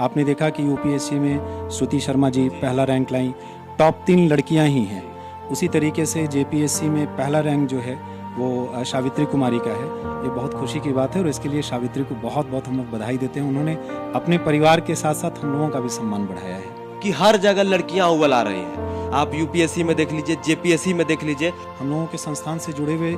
आपने देखा कि यूपीएससी में श्रुति शर्मा जी पहला रैंक लाई, टॉप 3 लड़कियां ही हैं। उसी तरीके से जेपीएससी में पहला रैंक जो है वो सावित्री कुमारी का है। ये बहुत खुशी की बात है और इसके लिए सावित्री को बहुत बहुत हम लोग बधाई देते हैं। उन्होंने अपने परिवार के साथ साथ हम लोगों का भी सम्मान बढ़ाया है कि हर जगह लड़कियां उबल आ रही हैं। आप यूपीएससी में देख लीजिए, जेपीएससी में देख लीजिए। हम लोगों के संस्थान से जुड़े हुए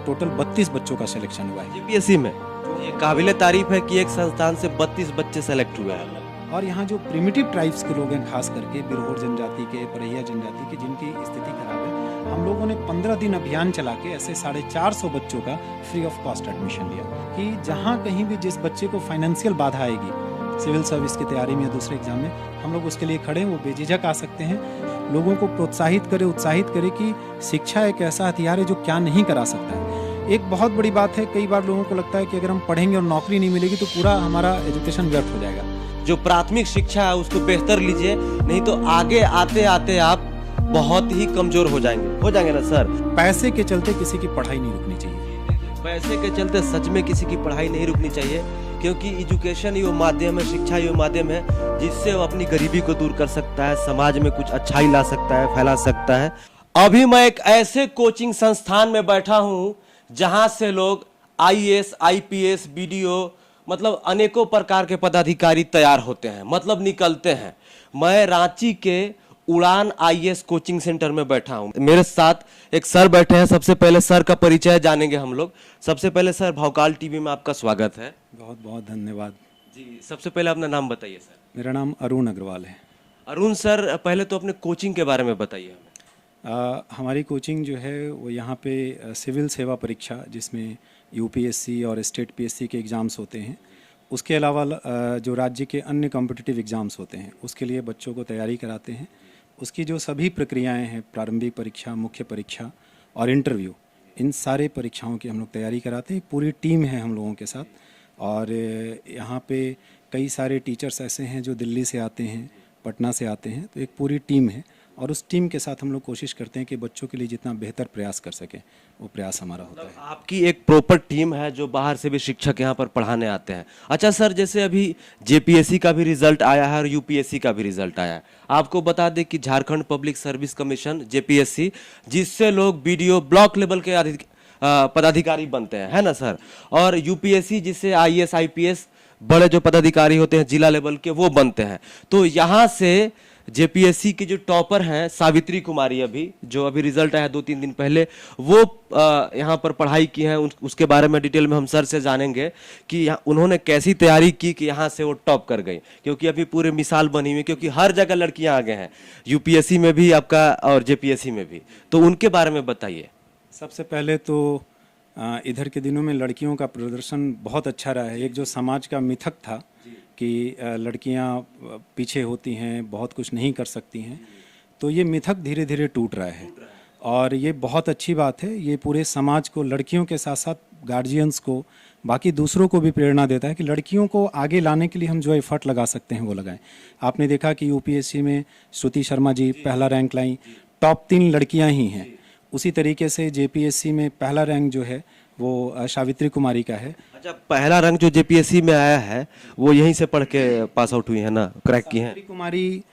टोटल 32 बच्चों का सिलेक्शन हुआ है जेपीएससी में। ये काबिले तारीफ है कि एक संस्थान से 32 बच्चे सेलेक्ट हुए हैं। और यहाँ जो प्रिमिटिव ट्राइब्स के लोग हैं, खास करके बिरहोर जनजाति के, परैया जनजाति के, जिनकी स्थिति खराब है, हम लोगों ने 15 दिन अभियान चला के ऐसे 450 बच्चों का फ्री ऑफ कॉस्ट एडमिशन लिया कि जहाँ कहीं भी जिस बच्चे को फाइनेंशियल बाधा आएगी सिविल सर्विस की तैयारी में या दूसरे एग्जाम में, हम लोग उसके लिए खड़े हैं। वो बेझिझक आ सकते हैं। लोगों को प्रोत्साहित करें, उत्साहित करें कि शिक्षा एक ऐसा हथियार है जो क्या नहीं करा सकता है। एक बहुत बड़ी बात है, कई बार लोगों को लगता है कि अगर हम पढ़ेंगे और नौकरी नहीं मिलेगी तो पूरा हमारा एजुकेशन व्यर्थ हो जाएगा। जो प्राथमिक शिक्षा है उसको बेहतर लीजिए, नहीं तो आगे आते आते आप बहुत ही कमजोर हो जाएंगे ना सर। पैसे के चलते किसी की पढ़ाई नहीं रुकनी चाहिए। पैसे के चलते सच में किसी की पढ़ाई नहीं रुकनी चाहिए, क्योंकि एजुकेशन ही वो माध्यम है, शिक्षा ही वो माध्यम है जिससे वो अपनी गरीबी को दूर कर सकता है, समाज में कुछ अच्छाई ला सकता है, फैला सकता है। अभी मैं एक ऐसे कोचिंग संस्थान में बैठा हूं जहां से लोग आईएएस, आईपीएस, बीडीओ मतलब अनेकों प्रकार के पदाधिकारी तैयार होते हैं, मतलब निकलते हैं। मैं रांची के उड़ान आईएएस कोचिंग सेंटर में बैठा हूं। मेरे साथ एक सर बैठे हैं। सबसे पहले सर का परिचय जानेंगे हम लोग। सबसे पहले सर, भौकाल टीवी में आपका स्वागत है। बहुत बहुत धन्यवाद जी। सबसे पहले अपना नाम बताइए सर। मेरा नाम अरुण अग्रवाल है। अरुण सर, पहले तो अपने कोचिंग के बारे में बताइए हमें। हमारी कोचिंग जो है वो यहाँ पे सिविल सेवा परीक्षा, जिसमें यूपीएससी और स्टेट पीएससी के एग्ज़ाम्स होते हैं, उसके अलावा जो राज्य के अन्य कॉम्पिटिटिव एग्ज़ाम्स होते हैं उसके लिए बच्चों को तैयारी कराते हैं। उसकी जो सभी प्रक्रियाएं हैं, प्रारंभिक परीक्षा, मुख्य परीक्षा और इंटरव्यू, इन सारे परीक्षाओं की हम लोग तैयारी कराते हैं। पूरी टीम है हम लोगों के साथ। और यहाँ पे कई सारे टीचर्स ऐसे हैं जो दिल्ली से आते हैं, पटना से आते हैं, तो एक पूरी टीम है और उस टीम के साथ हम लोग कोशिश करते हैं कि बच्चों के लिए जितना बेहतर प्रयास कर सकें वो प्रयास हमारा होता है। आपकी एक प्रॉपर टीम है जो बाहर से भी शिक्षक यहाँ पर पढ़ाने आते हैं। अच्छा सर, जैसे अभी जेपीएससी का भी रिजल्ट आया है और यूपीएससी का भी रिजल्ट आया है। आपको बता दें कि Jharkhand public service commission JPSC, जिससे लोग बीडीओ ब्लॉक लेवल के पदाधिकारी बनते हैं, है ना सर। और यूपीएससी जिससे आईएएस, आईपीएस बड़े जो पदाधिकारी होते हैं जिला लेवल के, वो बनते हैं। तो यहाँ से जेपीएससी के जो टॉपर हैं सावित्री कुमारी, जो अभी रिजल्ट आया 2-3 दिन पहले, वो यहाँ पर पढ़ाई की हैं। उसके बारे में डिटेल में हम सर से जानेंगे कि उन्होंने कैसी तैयारी की कि यहाँ से वो टॉप कर गई, क्योंकि अभी पूरे मिसाल बनी हुई, क्योंकि हर जगह लड़कियाँ आगे हैं, यूपीएससी में भी आपका और जेपीएससी में भी। तो उनके बारे में बताइए। सबसे पहले तो इधर के दिनों में लड़कियों का प्रदर्शन बहुत अच्छा रहा है। एक जो समाज का मिथक था कि लड़कियां पीछे होती हैं, बहुत कुछ नहीं कर सकती हैं, तो ये मिथक धीरे धीरे टूट रहा है और ये बहुत अच्छी बात है। ये पूरे समाज को, लड़कियों के साथ साथ गार्जियंस को, बाकी दूसरों को भी प्रेरणा देता है कि लड़कियों को आगे लाने के लिए हम जो एफर्ट लगा सकते हैं वो लगाएं। आपने देखा कि यूपीएससी में श्रुति शर्मा जी पहला रैंक लाई, टॉप 3 लड़कियाँ ही हैं। उसी तरीके से जेपीएससी में पहला रैंक जो है वो सावित्री कुमारी का है। अच्छा, पहला रैंक जो जेपीएससी में आया है वो यहीं से पढ़ के पास आउट हुई है ना, क्रैक की है। सावित्री कुमारी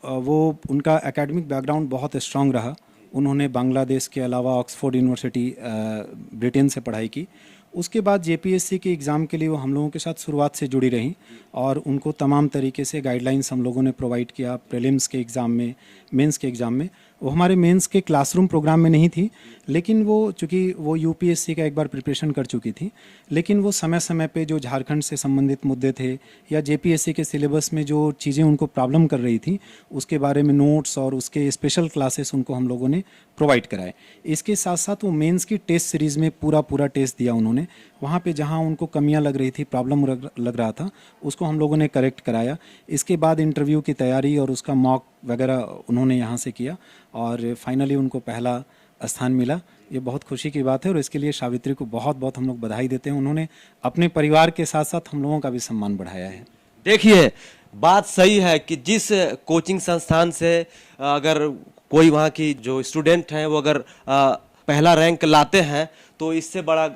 वो उनका एकेडमिक बैकग्राउंड बहुत स्ट्रांग रहा। उन्होंने बांग्लादेश के अलावा ऑक्सफोर्ड यूनिवर्सिटी ब्रिटेन से पढ़ाई की। उसके बाद जेपीएससी के एग्ज़ाम के लिए वो हम लोगों के साथ शुरुआत से जुड़ी रहीं और उनको तमाम तरीके से गाइडलाइंस हम लोगों ने प्रोवाइड किया। प्रीलिम्स के एग्ज़ाम में, मेंस के एग्ज़ाम में, वो हमारे मेंस के क्लासरूम प्रोग्राम में नहीं थी, लेकिन वो चूँकि वो यूपीएससी का एक बार प्रिपरेशन कर चुकी थी, लेकिन वो समय समय पे जो झारखंड से संबंधित मुद्दे थे या जेपीएससी के सिलेबस में जो चीज़ें उनको प्रॉब्लम कर रही थी उसके बारे में नोट्स और उसके स्पेशल क्लासेस उनको हम लोगों ने प्रोवाइड कराए। इसके साथ साथ वो मेंस की टेस्ट सीरीज़ में पूरा टेस्ट दिया उन्होंने। वहाँ पे जहाँ उनको कमियां लग रही थी, प्रॉब्लम लग रहा था, उसको हम लोगों ने करेक्ट कराया। इसके बाद इंटरव्यू की तैयारी और उसका मॉक वगैरह उन्होंने यहाँ से किया और फाइनली उनको पहला स्थान मिला। ये बहुत खुशी की बात है और इसके लिए सावित्री को बहुत बहुत हम लोग बधाई देते हैं। उन्होंने अपने परिवार के साथ साथ हम लोगों का भी सम्मान बढ़ाया है। देखिए, बात सही है कि जिस कोचिंग संस्थान से अगर कोई वहाँ की जो स्टूडेंट हैं वो अगर पहला रैंक लाते हैं तो इससे बड़ा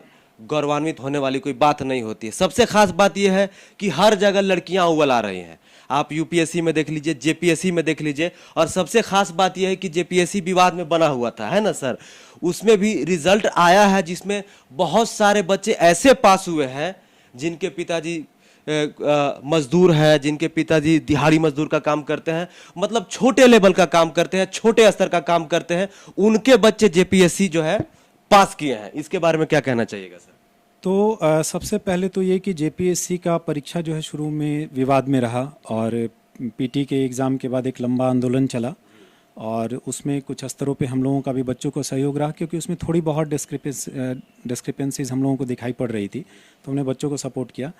गौरवान्वित होने वाली कोई बात नहीं होती है। सबसे खास बात यह है कि हर जगह लड़कियां अव्वल आ रही हैं। आप यूपीएससी में देख लीजिए, जेपीएससी में देख लीजिए, और सबसे खास बात यह है कि जेपीएससी विवाद में बना हुआ था, है ना सर? उसमें भी रिजल्ट आया है जिसमें बहुत सारे बच्चे ऐसे पास हुए हैं जिनके पिताजी मजदूर है, जिनके पिताजी दिहाड़ी मजदूर का काम करते हैं, मतलब छोटे लेवल का काम करते हैं, छोटे स्तर का काम करते हैं, उनके बच्चे जेपीएससी जो है पास किए हैं। इसके बारे में क्या कहना चाहिएगा सर? तो सबसे पहले तो ये कि जेपीएससी का परीक्षा जो है शुरू में विवाद में रहा, और पीटी के एग्ज़ाम के बाद एक लंबा आंदोलन चला, और उसमें कुछ स्तरों पे हम लोगों का भी बच्चों को सहयोग रहा, क्योंकि उसमें थोड़ी बहुत डिस्क्रिपेंसीज हम लोगों को दिखाई पड़ रही थी, तो हमने बच्चों को सपोर्ट किया।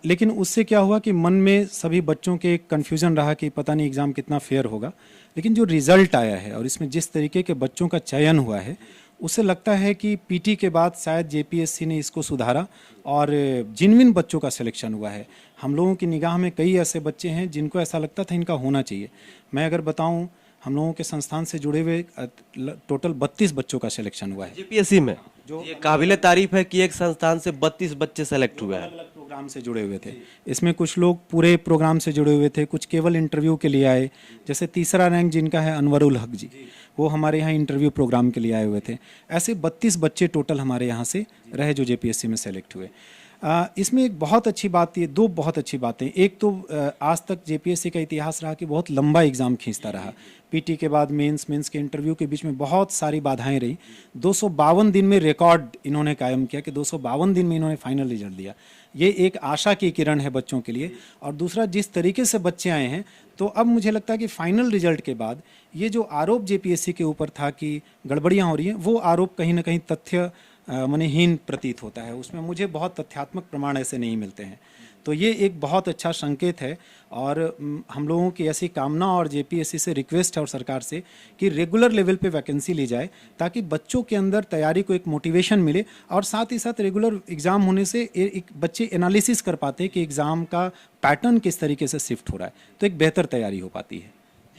लेकिन उससे क्या हुआ कि मन में सभी बच्चों के एक कन्फ्यूज़न रहा कि पता नहीं एग्ज़ाम कितना फेयर होगा। लेकिन जो रिज़ल्ट आया है और इसमें जिस तरीके के बच्चों का चयन हुआ है, उससे लगता है कि पीटी के बाद शायद जेपीएससी ने इसको सुधारा और जिनविन बच्चों का सिलेक्शन हुआ है। हम लोगों की निगाह में कई ऐसे बच्चे हैं जिनको ऐसा लगता था इनका होना चाहिए। मैं अगर बताऊं, हम लोगों के संस्थान से जुड़े हुए टोटल 32 बच्चों का सिलेक्शन हुआ है जेपीएससी में। जो ये काबिले तारीफ है कि एक संस्थान से 32 बच्चे सेलेक्ट हुए हैं। अलग प्रोग्राम से जुड़े हुए थे। इसमें कुछ लोग पूरे प्रोग्राम से जुड़े हुए थे, कुछ केवल इंटरव्यू के लिए आए। जैसे तीसरा रैंक जिनका है अनवरुल हक जी, वो हमारे यहाँ इंटरव्यू प्रोग्राम के लिए आए हुए थे। ऐसे 32 बच्चे टोटल हमारे यहाँ से रहे जो जेपीएससी में सेलेक्ट हुए। इसमें एक बहुत अच्छी बात, ये दो बहुत अच्छी बातें। एक तो आज तक जेपीएससी का इतिहास रहा कि बहुत लंबा एग्ज़ाम खींचता रहा। पीटी के बाद मेंस के इंटरव्यू के बीच में बहुत सारी बाधाएं रही। 252 दिन में रिकॉर्ड इन्होंने कायम किया कि 252 दिन में इन्होंने फाइनल रिजल्ट दिया। ये एक आशा की किरण है बच्चों के लिए। और दूसरा, जिस तरीके से बच्चे आए हैं, तो अब मुझे लगता है कि फाइनल रिजल्ट के बाद ये जो आरोप जेपीएससी के ऊपर था कि गड़बड़ियाँ हो रही हैं, वो आरोप कहीं ना कहीं तथ्य मनहीन प्रतीत होता है। उसमें मुझे बहुत तथ्यात्मक प्रमाण ऐसे नहीं मिलते हैं। तो ये एक बहुत अच्छा संकेत है, और हम लोगों की ऐसी कामना और जेपीएससी से रिक्वेस्ट है और सरकार से कि रेगुलर लेवल पे वैकेंसी ली जाए, ताकि बच्चों के अंदर तैयारी को एक मोटिवेशन मिले, और साथ ही साथ रेगुलर एग्ज़ाम होने से एक बच्चे एनालिसिस कर पाते हैं कि एग्ज़ाम का पैटर्न किस तरीके से शिफ्ट हो रहा है, तो एक बेहतर तैयारी हो पाती है।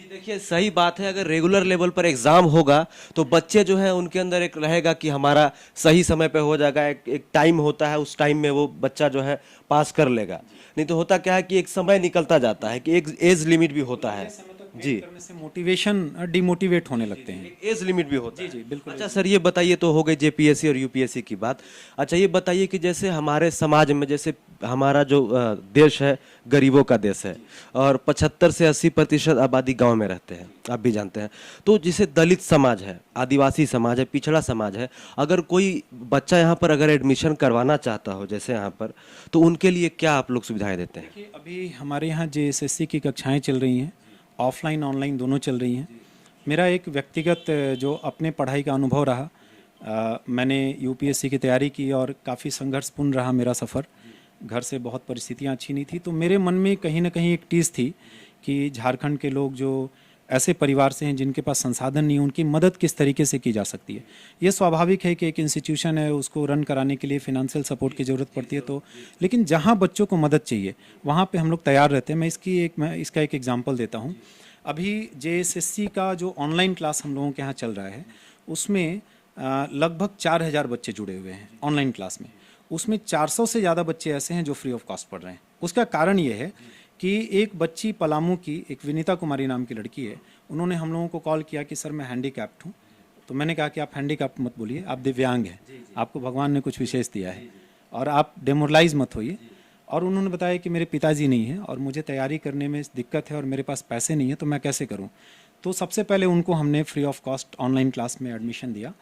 देखिए, सही बात है। अगर रेगुलर लेवल पर एग्जाम होगा तो बच्चे जो है उनके अंदर एक रहेगा कि हमारा सही समय पे हो जाएगा। एक टाइम होता है, उस टाइम में वो बच्चा जो है पास कर लेगा। नहीं तो होता क्या है कि एक समय निकलता जाता है कि एक एज लिमिट भी होता है जी, करने से मोटिवेशन डिमोटिवेट होने लगते हैं। एक एज लिमिट भी होता है। जी बिल्कुल। अच्छा सर, ये बताइए, तो हो गई जेपीएससी और यूपीएससी की बात। अच्छा ये बताइए कि जैसे हमारे समाज में, जैसे हमारा जो देश है गरीबों का देश है, और 75 से 80% आबादी गांव में रहते हैं, आप भी जानते हैं। तो जिसे दलित समाज है, आदिवासी समाज है, पिछड़ा समाज है, अगर कोई बच्चा यहाँ पर अगर एडमिशन करवाना चाहता हो जैसे यहाँ पर, तो उनके लिए क्या आप लोग सुविधाएं देते हैं? देखिए, अभी हमारे यहाँ जेएसएससी की कक्षाएं चल रही हैं, ऑफलाइन ऑनलाइन दोनों चल रही हैं। मेरा एक व्यक्तिगत जो अपने पढ़ाई का अनुभव रहा, मैंने यूपीएससी की तैयारी की और काफ़ी संघर्षपूर्ण रहा मेरा सफ़र। घर से बहुत परिस्थितियाँ अच्छी नहीं थी, तो मेरे मन में कहीं ना कहीं एक टीस थी कि झारखंड के लोग जो ऐसे परिवार से हैं जिनके पास संसाधन नहीं है, उनकी मदद किस तरीके से की जा सकती है। ये स्वाभाविक है कि एक इंस्टीट्यूशन है, उसको रन कराने के लिए फिनेंशियल सपोर्ट की ज़रूरत पड़ती है। तो लेकिन जहाँ बच्चों को मदद चाहिए वहाँ पे हम लोग तैयार रहते हैं। मैं इसका एक एग्जांपल देता हूँ। अभी जेएसएससी का जो ऑनलाइन क्लास हम लोगों के यहाँ चल रहा है, उसमें लगभग 4000 बच्चे जुड़े हुए हैं ऑनलाइन क्लास में। उसमें 400 से ज़्यादा बच्चे ऐसे हैं जो फ्री ऑफ कॉस्ट पढ़ रहे हैं। उसका कारण ये है कि एक बच्ची पलामू की, एक विनीता कुमारी नाम की लड़की है, उन्होंने हम लोगों को कॉल किया कि सर मैं हैंडीकैप्ड हूँ। तो मैंने कहा कि आप हैंडीकैप्ड मत बोलिए, आप दिव्यांग हैं, आपको भगवान ने कुछ विशेष दिया है और आप डेमोरलाइज मत होइए। और उन्होंने बताया कि मेरे पिताजी नहीं हैं और मुझे तैयारी करने में दिक्कत है और मेरे पास पैसे नहीं है, तो मैं कैसे करूँ। तो सबसे पहले उनको हमने free of cost online class में एडमिशन दिया।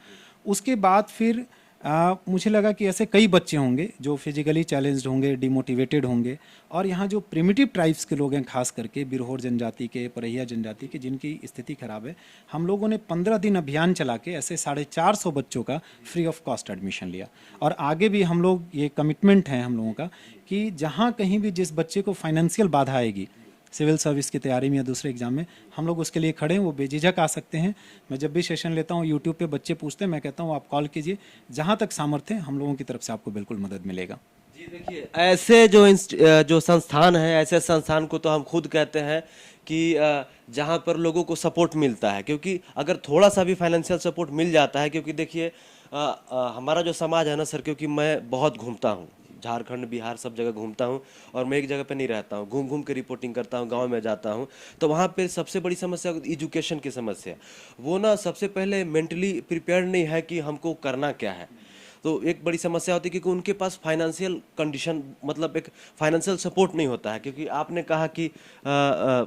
उसके बाद फिर मुझे लगा कि ऐसे कई बच्चे होंगे जो फिजिकली चैलेंज्ड होंगे, डिमोटिवेटेड होंगे, और यहाँ जो प्रिमिटिव ट्राइब्स के लोग हैं, खास करके बिरहोर जनजाति के, परहिया जनजाति के, जिनकी स्थिति खराब है, हम लोगों ने 15 दिन अभियान चला के ऐसे 450 बच्चों का फ्री ऑफ कॉस्ट एडमिशन लिया। और आगे भी हम लोग, ये कमिटमेंट है हम लोगों का कि जहाँ कहीं भी जिस बच्चे को फाइनेंशियल बाधा आएगी सिविल सर्विस की तैयारी में या दूसरे एग्जाम में, हम लोग उसके लिए खड़े हैं। वो बेझिझक आ सकते हैं। मैं जब भी सेशन लेता हूँ, यूट्यूब पे बच्चे पूछते हैं, मैं कहता हूँ आप कॉल कीजिए, जहाँ तक सामर्थ्य है हम लोगों की तरफ से आपको बिल्कुल मदद मिलेगा। जी देखिए, ऐसे जो संस्थान है, ऐसे संस्थान को तो हम खुद कहते हैं कि जहाँ पर लोगों को सपोर्ट मिलता है, क्योंकि अगर थोड़ा सा भी फाइनेंशियल सपोर्ट मिल जाता है, क्योंकि देखिए हमारा जो समाज है ना सर, क्योंकि मैं बहुत घूमता हूँ, झारखंड बिहार सब जगह घूमता हूँ, और मैं एक जगह पे नहीं रहता हूँ, घूम घूम के रिपोर्टिंग करता हूँ, गांव में जाता हूँ। तो वहाँ पे सबसे बड़ी समस्या एजुकेशन की समस्या। वो ना सबसे पहले मेंटली प्रिपेयर नहीं है कि हमको करना क्या है। तो एक बड़ी समस्या होती है क्योंकि उनके पास फाइनेंशियल कंडीशन, मतलब एक फाइनेंशियल सपोर्ट नहीं होता है। क्योंकि आपने कहा कि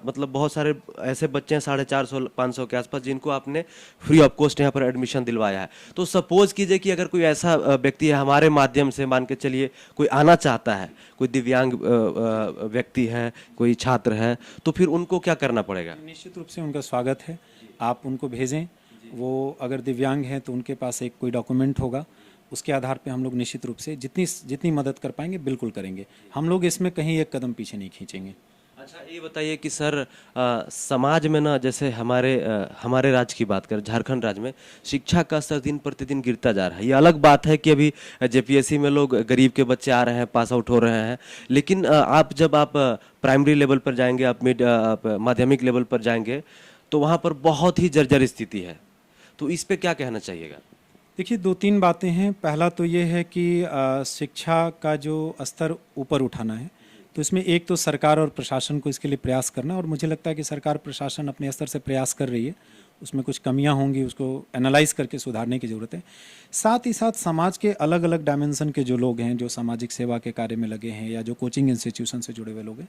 मतलब बहुत सारे ऐसे बच्चे हैं 450 500 के आसपास जिनको आपने फ्री ऑफ कॉस्ट यहाँ पर एडमिशन दिलवाया है। तो सपोज कीजिए कि अगर कोई ऐसा व्यक्ति है हमारे माध्यम से, मान के चलिए कोई आना चाहता है, कोई दिव्यांग व्यक्ति है, कोई छात्र है, तो फिर उनको क्या करना पड़ेगा? निश्चित रूप से उनका स्वागत है, आप उनको भेजें। वो अगर दिव्यांग हैं तो उनके पास एक कोई डॉक्यूमेंट होगा, उसके आधार पे हम लोग निश्चित रूप से जितनी जितनी मदद कर पाएंगे बिल्कुल करेंगे। हम लोग इसमें कहीं एक कदम पीछे नहीं खींचेंगे। अच्छा, ये बताइए कि सर समाज में ना, जैसे हमारे राज्य की बात करें, झारखंड राज्य में शिक्षा का स्तर दिन प्रतिदिन गिरता जा रहा है। ये अलग बात है कि अभी जेपीएससी में लोग गरीब के बच्चे आ रहे हैं, पास आउट हो रहे हैं, लेकिन जब आप प्राइमरी लेवल पर जाएंगे, आप माध्यमिक लेवल पर जाएंगे, तो वहाँ पर बहुत ही जर्जर स्थिति है। तो इस पे क्या कहना चाहिएगा? देखिए, दो तीन बातें हैं। पहला तो ये है कि शिक्षा का जो स्तर ऊपर उठाना है, तो इसमें एक तो सरकार और प्रशासन को इसके लिए प्रयास करना, और मुझे लगता है कि सरकार प्रशासन अपने स्तर से प्रयास कर रही है। उसमें कुछ कमियां होंगी, उसको एनालाइज करके सुधारने की ज़रूरत है। साथ ही साथ समाज के अलग अलग डायमेंशन के जो लोग हैं, जो सामाजिक सेवा के कार्य में लगे हैं या जो कोचिंग इंस्टीट्यूशन से जुड़े हुए लोग हैं,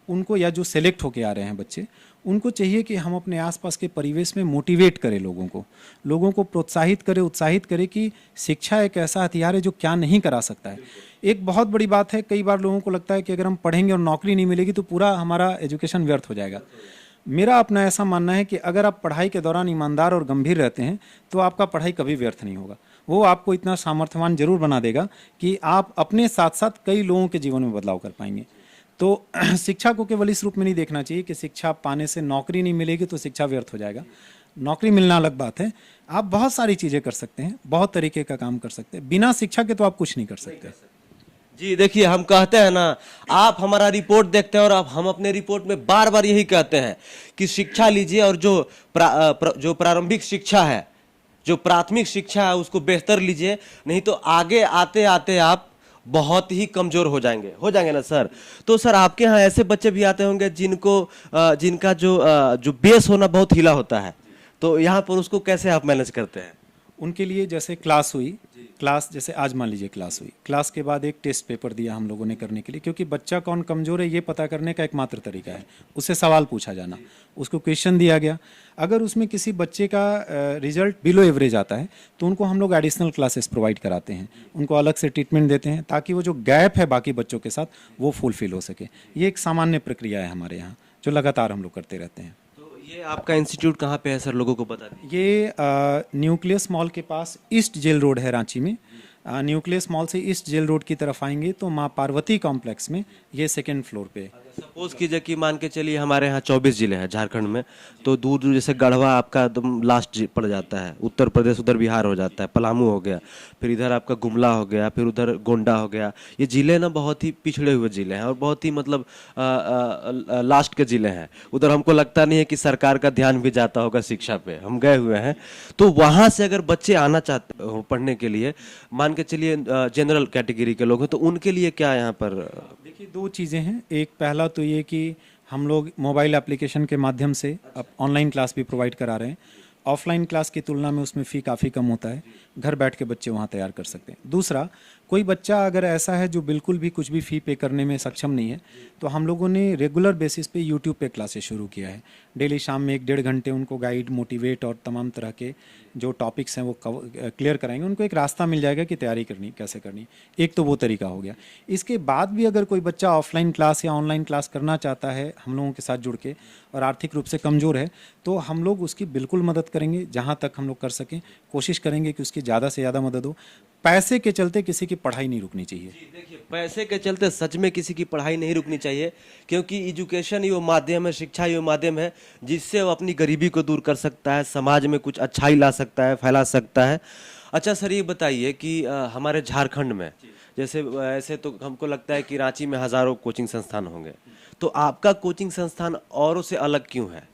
उनको, या जो सेलेक्ट होके आ रहे हैं बच्चे, उनको चाहिए कि हम अपने आसपास के परिवेश में मोटिवेट करें लोगों को प्रोत्साहित करें, उत्साहित करें कि शिक्षा एक ऐसा हथियार है जो क्या नहीं करा सकता है। एक बहुत बड़ी बात है, कई बार लोगों को लगता है कि अगर हम पढ़ेंगे और नौकरी नहीं मिलेगी तो पूरा हमारा एजुकेशन व्यर्थ हो जाएगा। मेरा अपना ऐसा मानना है कि अगर आप पढ़ाई के दौरान ईमानदार और गंभीर रहते हैं तो आपका पढ़ाई कभी व्यर्थ नहीं होगा। वो आपको इतना सामर्थ्यवान जरूर बना देगा कि आप अपने साथ साथ कई लोगों के जीवन में बदलाव कर पाएंगे। तो शिक्षा को केवल इस रूप में नहीं देखना चाहिए कि शिक्षा पाने से नौकरी नहीं मिलेगी तो शिक्षा व्यर्थ हो जाएगा। नौकरी मिलना अलग बात है, आप बहुत सारी चीज़ें कर सकते हैं, बहुत तरीके का काम कर सकते हैं। बिना शिक्षा के तो आप कुछ नहीं कर सकते। जी देखिए, हम कहते हैं ना, आप हमारा रिपोर्ट देखते हैं और आप हम अपने रिपोर्ट में बार बार यही कहते हैं कि शिक्षा लीजिए, और जो प्रारंभिक शिक्षा है, जो प्राथमिक शिक्षा है, उसको बेहतर लीजिए, नहीं तो आगे आते आते आप बहुत ही कमजोर हो जाएंगे ना सर। तो सर, आपके यहाँ ऐसे बच्चे भी आते होंगे जिनका जो बेस होना बहुत ढीला होता है, तो यहाँ पर उसको कैसे आप मैनेज करते हैं? उनके लिए जैसे क्लास हुई, क्लास जैसे आज मान लीजिए क्लास हुई, क्लास के बाद एक टेस्ट पेपर दिया हम लोगों ने करने के लिए, क्योंकि बच्चा कौन कमज़ोर है ये पता करने का एकमात्र तरीका है, उससे सवाल पूछा जाना। उसको क्वेश्चन दिया गया, अगर उसमें किसी बच्चे का रिजल्ट बिलो एवरेज आता है तो उनको हम लोग एडिशनल क्लासेस प्रोवाइड कराते हैं, उनको अलग से ट्रीटमेंट देते हैं ताकि वो जो गैप है बाकी बच्चों के साथ वो फुलफिल हो सके। ये एक सामान्य प्रक्रिया है हमारे यहाँ जो लगातार हम लोग करते रहते हैं। ये आपका इंस्टीट्यूट कहाँ पे है सर, लोगों को बता दीजिए। ये न्यूक्लियस मॉल के पास ईस्ट जेल रोड है रांची में। न्यूक्लियस मॉल से ईस्ट जेल रोड की तरफ आएंगे तो माँ पार्वती कॉम्प्लेक्स में, ये सेकेंड फ्लोर पे। सपोज कीजिए कि मान के चलिए हमारे यहाँ 24 जिले हैं झारखंड में, तो दूर दूर जैसे गढ़वा आपका एकदम लास्ट पड़ जाता है, उत्तर प्रदेश, उधर बिहार हो जाता है, पलामू हो गया, फिर इधर आपका गुमला हो गया, फिर उधर गोंडा हो गया। ये जिले ना बहुत ही पिछड़े हुए जिले हैं और बहुत ही मतलब लास्ट के जिले हैं। उधर हमको लगता नहीं है कि सरकार का ध्यान भी जाता होगा शिक्षा पे, हम गए हुए हैं। तो वहाँ से अगर बच्चे आना चाहते हो पढ़ने के लिए, मान के चलिए जनरल कैटेगरी के लोग हैं, तो उनके लिए क्या यहाँ पर? देखिए, दो चीज़ें हैं। एक, पहला तो ये कि हम लोग मोबाइल एप्लीकेशन के माध्यम से अब ऑनलाइन क्लास भी प्रोवाइड करा रहे हैं। ऑफलाइन क्लास की तुलना में उसमें फ़ी काफ़ी कम होता है, घर बैठ के बच्चे वहाँ तैयार कर सकते हैं। दूसरा, कोई बच्चा अगर ऐसा है जो बिल्कुल भी कुछ भी फ़ी पे करने में सक्षम नहीं है, तो हम लोगों ने रेगुलर बेसिस पे यूट्यूब पे क्लासेस शुरू किया है। डेली शाम में 1-1.5 घंटे उनको गाइड, मोटिवेट और तमाम तरह के जो टॉपिक्स हैं वो क्लियर कराएंगे। उनको एक रास्ता मिल जाएगा कि तैयारी करनी कैसे करनी। एक तो वो तरीका हो गया। इसके बाद भी अगर कोई बच्चा ऑफलाइन क्लास या ऑनलाइन क्लास करना चाहता है हम लोगों के साथ जुड़ के और आर्थिक रूप से कमज़ोर है, तो हम लोग उसकी बिल्कुल मदद करेंगे, जहाँ तक हम लोग कर सकें कोशिश करेंगे कि उसकी ज़्यादा से ज़्यादा मदद हो। पैसे के चलते किसी की पढ़ाई नहीं रुकनी चाहिए। देखिए, पैसे के चलते सच में किसी की पढ़ाई नहीं रुकनी चाहिए, क्योंकि एजुकेशन ही वो माध्यम है, शिक्षा ही वो माध्यम है जिससे वो अपनी गरीबी को दूर कर सकता है, समाज में कुछ अच्छाई ला सकता है, फैला सकता है। अच्छा सर, ये बताइए कि हमारे झारखंड में जैसे ऐसे तो हमको लगता है कि रांची में हजारों कोचिंग संस्थान होंगे, तो आपका कोचिंग संस्थान औरों से अलग क्यों है?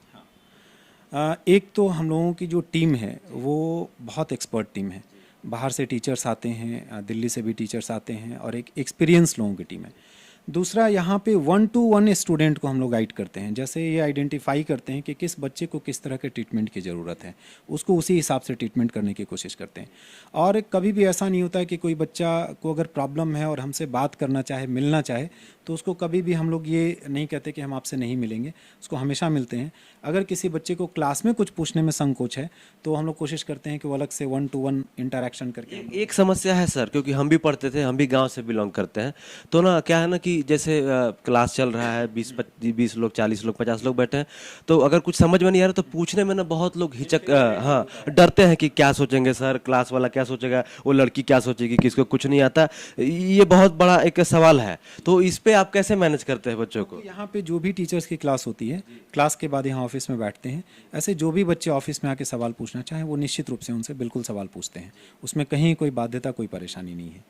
एक तो हम लोगों की जो टीम है वो बहुत एक्सपर्ट टीम है। बाहर से टीचर्स आते हैं, दिल्ली से भी टीचर्स आते हैं और एक एक्सपीरियंस लोगों की टीम है। दूसरा, यहाँ पे 1-to-1 स्टूडेंट को हम लोग गाइड करते हैं। जैसे ये आइडेंटिफाई करते हैं कि किस बच्चे को किस तरह के ट्रीटमेंट की ज़रूरत है, उसको उसी हिसाब से ट्रीटमेंट करने की कोशिश करते हैं। और कभी भी ऐसा नहीं होता है कि कोई बच्चा को अगर प्रॉब्लम है और हमसे बात करना चाहे, मिलना चाहे, तो उसको कभी भी हम लोग ये नहीं कहते कि हम आपसे नहीं मिलेंगे, उसको हमेशा मिलते हैं। अगर किसी बच्चे को क्लास में कुछ पूछने में संकोच है तो हम लोग कोशिश करते हैं कि वो अलग से 1-to-1 इंटरेक्शन करके। एक समस्या है सर, क्योंकि हम भी पढ़ते थे, हम भी गांव से बिलोंग करते हैं, तो ना क्या है ना कि जैसे क्लास चल रहा है, 20 लोग, 40 लोग, 50 लोग बैठे हैं, तो अगर कुछ समझ में नहीं आ रहा तो पूछने में ना बहुत लोग हाँ, डरते हैं कि क्या सोचेंगे सर, क्लास वाला क्या सोचेगा, वो लड़की क्या सोचेगी कि इसको कुछ नहीं आता। ये बहुत बड़ा एक सवाल है, तो इस पे आप कैसे मैनेज करते हैं बच्चों को? यहाँ पे जो भी टीचर्स की क्लास होती है, क्लास के बाद यहाँ ऑफिस में बैठते हैं। ऐसे जो भी बच्चे ऑफिस में आके सवाल पूछना चाहें, वो निश्चित रूप से उनसे बिल्कुल सवाल पूछते हैं। उसमें कहीं कोई बाध्यता, कोई परेशानी नहीं है।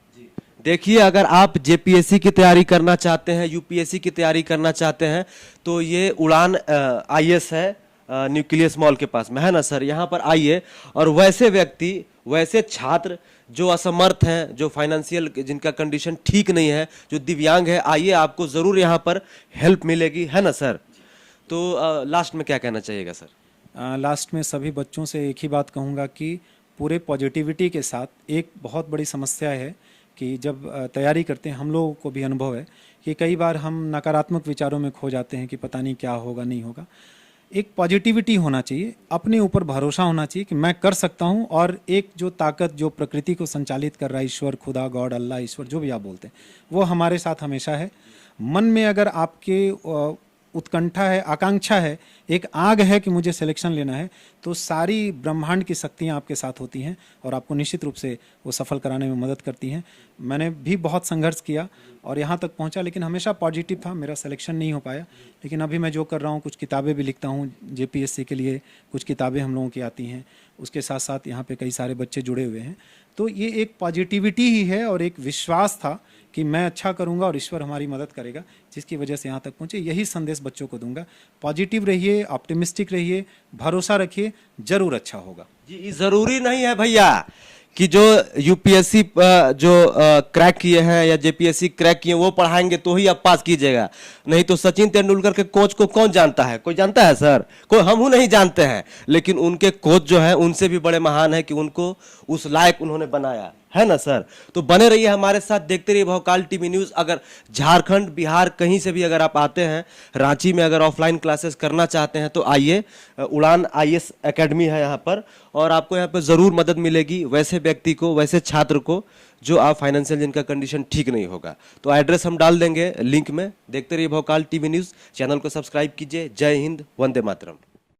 देखिए, अगर आप जेपीएससी की तैयारी करना चाहते हैं, यूपीएससी की तैयारी करना चाहते हैं, तो ये उड़ान आईएएस है, न्यूक्लियस मॉल के पास में है ना सर। यहाँ पर आइए और वैसे व्यक्ति, वैसे छात्र जो असमर्थ हैं, जो फाइनेंशियल, जिनका कंडीशन ठीक नहीं है, जो दिव्यांग है, आइए, आपको ज़रूर यहाँ पर हेल्प मिलेगी, है ना सर। तो लास्ट में क्या कहना चाहिएगा सर? लास्ट में सभी बच्चों से एक ही बात कहूँगा कि पूरे पॉजिटिविटी के साथ, एक बहुत बड़ी समस्या है कि जब तैयारी करते हैं, हम लोगों को भी अनुभव है कि कई बार हम नकारात्मक विचारों में खो जाते हैं कि पता नहीं क्या होगा, नहीं होगा। एक पॉजिटिविटी होना चाहिए, अपने ऊपर भरोसा होना चाहिए कि मैं कर सकता हूं, और एक जो ताकत जो प्रकृति को संचालित कर रहा है, ईश्वर, खुदा, गॉड, अल्लाह, ईश्वर, जो भी आप बोलते हैं, वो हमारे साथ हमेशा है। मन में अगर आपके उत्कंठा है, आकांक्षा है, एक आग है कि मुझे सिलेक्शन लेना है, तो सारी ब्रह्मांड की शक्तियाँ आपके साथ होती हैं और आपको निश्चित रूप से वो सफल कराने में मदद करती हैं। मैंने भी बहुत संघर्ष किया और यहाँ तक पहुँचा, लेकिन हमेशा पॉजिटिव था। मेरा सिलेक्शन नहीं हो पाया, लेकिन अभी मैं जो कर रहा हूँ, कुछ किताबें भी लिखता हूँ जेपीएससी के लिए, कुछ किताबें हम लोगों की आती हैं, उसके साथ साथ यहाँ पे कई सारे बच्चे जुड़े हुए हैं। तो ये एक पॉजिटिविटी ही है और एक विश्वास था कि मैं अच्छा करूंगा और ईश्वर हमारी मदद करेगा, जिसकी वजह से यहाँ तक पहुँचे। यही संदेश बच्चों को दूंगा। पॉजिटिव रहिए, ऑप्टिमिस्टिक रहिए, भरोसा रखिए, जरूर अच्छा होगा। जी, जरूरी नहीं है भैया कि जो यूपीएससी जो क्रैक किए हैं या जेपीएससी क्रैक किए वो पढ़ाएंगे तो ही आप पास कीजिएगा। नहीं तो सचिन तेंदुलकर के कोच को कौन जानता है? कोई जानता है सर? कोई, हम नहीं जानते हैं, लेकिन उनके कोच जो है उनसे भी बड़े महान है कि उनको उस लायक उन्होंने बनाया, है ना सर। तो बने रहिए हमारे साथ, देखते रहिए भोकाल टीवी न्यूज़। अगर झारखंड, बिहार, कहीं से भी अगर आप आते हैं, रांची में अगर ऑफलाइन क्लासेस करना चाहते हैं तो आइए, उड़ान आईएएस एकेडमी है यहाँ पर, और आपको यहाँ पर ज़रूर मदद मिलेगी वैसे व्यक्ति को, वैसे छात्र को जो आप फाइनेंशियल, जिनका कंडीशन ठीक नहीं होगा। तो एड्रेस हम डाल देंगे लिंक में। देखते रहिए भोकाल टीवी न्यूज़, चैनल को सब्सक्राइब कीजिए। जय हिंद, वंदे मातरम।